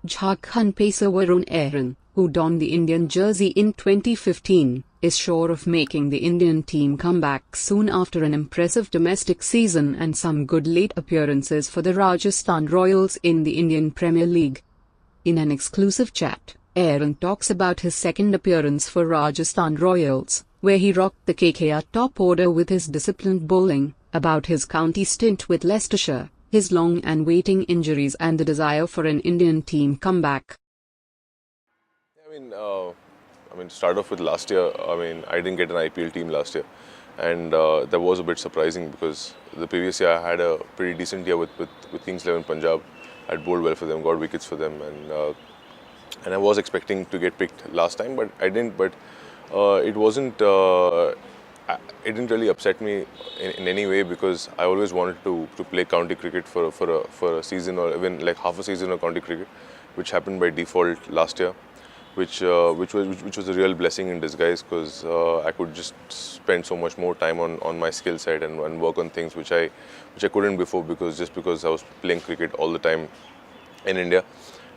Jharkhand pacer Varun Aaron, who donned the Indian jersey in 2015, is sure of making the Indian team come back soon after an impressive domestic season and some good late appearances for the Rajasthan Royals in the Indian Premier League. In an exclusive chat, Aron talks about his second appearance for Rajasthan Royals, where he rocked the KKR top order with his disciplined bowling, about his county stint with Leicestershire, his long and waiting injuries and the desire for an Indian team comeback. To start off with last year, I didn't get an IPL team last year, and that was a bit surprising because the previous year I had a pretty decent year with Kings 11 Punjab. I'd bowled well for them, got wickets for them, and I was expecting to get picked last time, but I didn't. But it wasn't. It didn't really upset me in any way because I always wanted to play county cricket for a season or even like half a season of county cricket, which happened by default last year. Which was a real blessing in disguise because I could just spend so much more time on my skill set and work on things which I couldn't before because I was playing cricket all the time in India,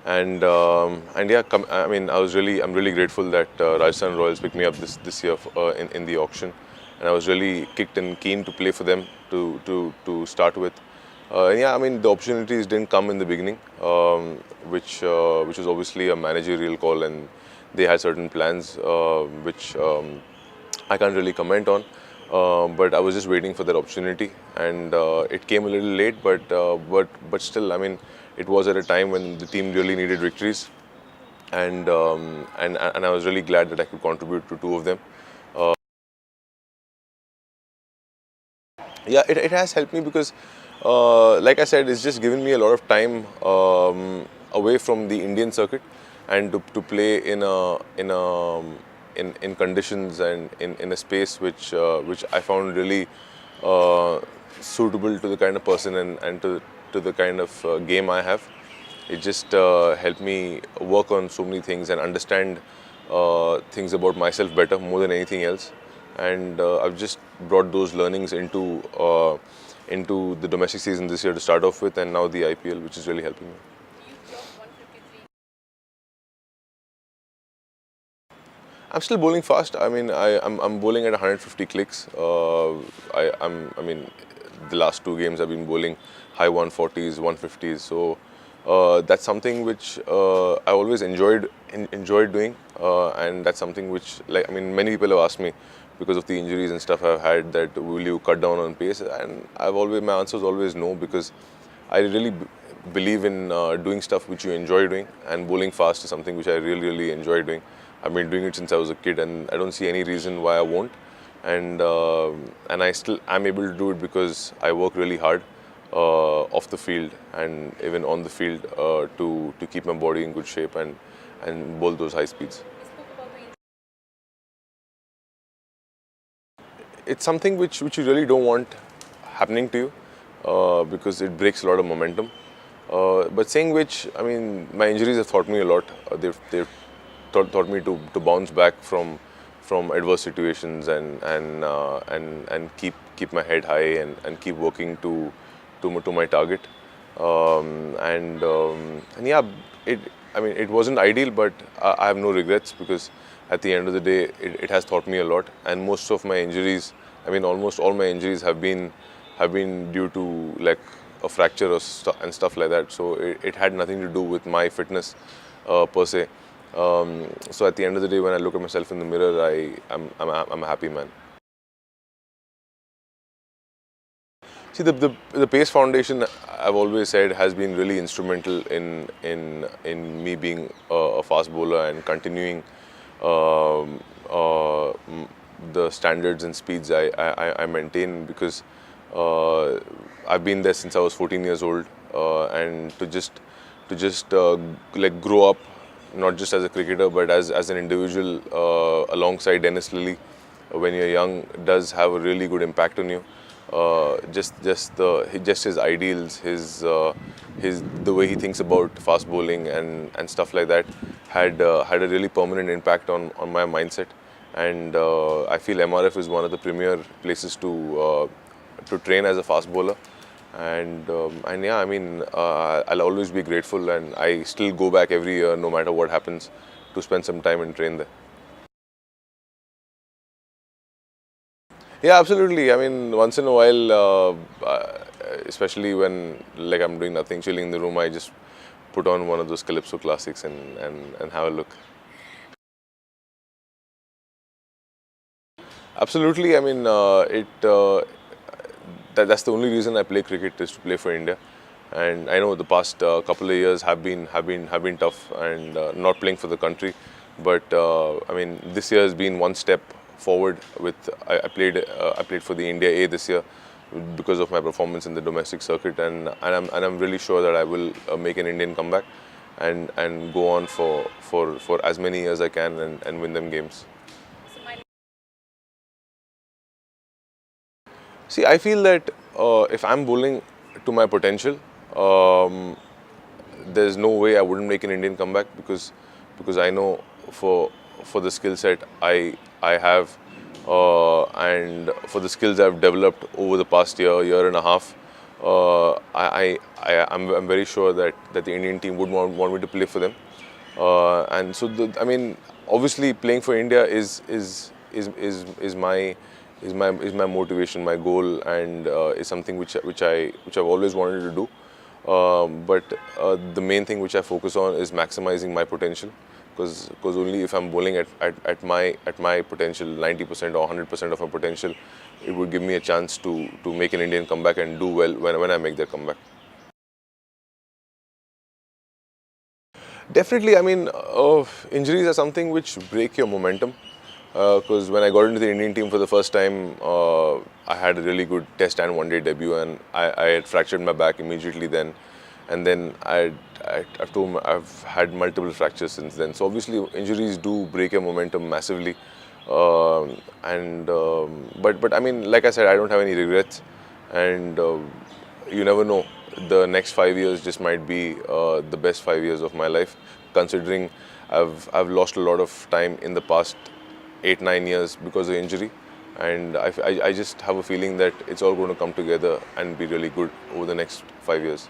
and yeah, I'm really grateful that Rajasthan Royals picked me up this year in the auction, and I was really kicked and keen to play for them to start with. The opportunities didn't come in the beginning, which was obviously a managerial call, and they had certain plans which I can't really comment on. But I was just waiting for that opportunity, and it came a little late. But still, it was at a time when the team really needed victories, and I was really glad that I could contribute to two of them. Yeah, it has helped me because. Like I said, it's just given me a lot of time away from the Indian circuit and to play in conditions and in a space which I found really suitable to the kind of person and to the kind of game I have. It just helped me work on so many things and understand things about myself better more than anything else. And I've just brought those learnings into the domestic season this year to start off with, and now the IPL, which is really helping me. I'm still bowling fast. I'm bowling at 150 clicks. The last two games I've been bowling high 140s, 150s. So that's something which I always enjoyed doing, and that's something which many people have asked me because of the injuries and stuff I've had that will you cut down on pace, and my answer is always no, because I really believe in doing stuff which you enjoy doing, and bowling fast is something which I really enjoy doing. I've been doing it since I was a kid, and I don't see any reason why I won't. And I still am able to do it because I work really hard off the field and even on the field to keep my body in good shape and bowl those high speeds. It's something which you really don't want happening to you because it breaks a lot of momentum. But saying which, my injuries have taught me a lot. They've taught me to bounce back from adverse situations and keep my head high and keep working to my target. It wasn't ideal, but I have no regrets because at the end of the day, it has taught me a lot. And most of my injuries, almost all my injuries have been due to like a fracture and stuff like that. So it had nothing to do with my fitness per se. So at the end of the day, when I look at myself in the mirror, I'm a happy man. See, the Pace Foundation, I've always said, has been really instrumental in me being a fast bowler and continuing the standards and speeds I maintain, because I've been there since I was 14 years old, and to just grow up, not just as a cricketer but as an individual alongside Dennis Lilly when you're young, does have a really good impact on you. Just his ideals, the way he thinks about fast bowling and stuff like that had a really permanent impact on my mindset. And I feel MRF is one of the premier places to train as a fast bowler. And yeah, I mean, I'll always be grateful, and I still go back every year, no matter what happens, to spend some time and train there. Yeah, absolutely. I mean, once in a while, especially when like I'm doing nothing, chilling in the room, I just put on one of those Calypso classics and have a look. Absolutely. I mean, that's the only reason I play cricket is to play for India. And I know the past couple of years have been tough and not playing for the country. But I mean, this year has been one step forward. I played for the India A this year because of my performance in the domestic circuit, and I'm really sure that I will make an Indian comeback and go on for as many years I can and win them games. See, I feel that if I'm bowling to my potential, um, there's no way I wouldn't make an Indian comeback because I know for the skill set I have and for the skills I've developed over the past year and a half, I'm very sure that the Indian team would want me to play for them. And so I mean, obviously playing for India is my motivation, my goal, and is something which I've always wanted to do. But the main thing which I focus on is maximizing my potential, because only if I'm bowling at my potential, 90% or 100% of my potential, it would give me a chance to make an Indian comeback and do well when I make that comeback. Definitely, I mean, injuries are something which break your momentum. Because when I got into the Indian team for the first time, I had a really good test and one-day debut, and I had fractured my back immediately then, and then I've had multiple fractures since then. So obviously, injuries do break your momentum massively, but I mean, like I said, I don't have any regrets, and you never know. The next 5 years just might be the best 5 years of my life, considering I've lost a lot of time in the past 8-9 years because of injury, and I just have a feeling that it's all going to come together and be really good over the next 5 years.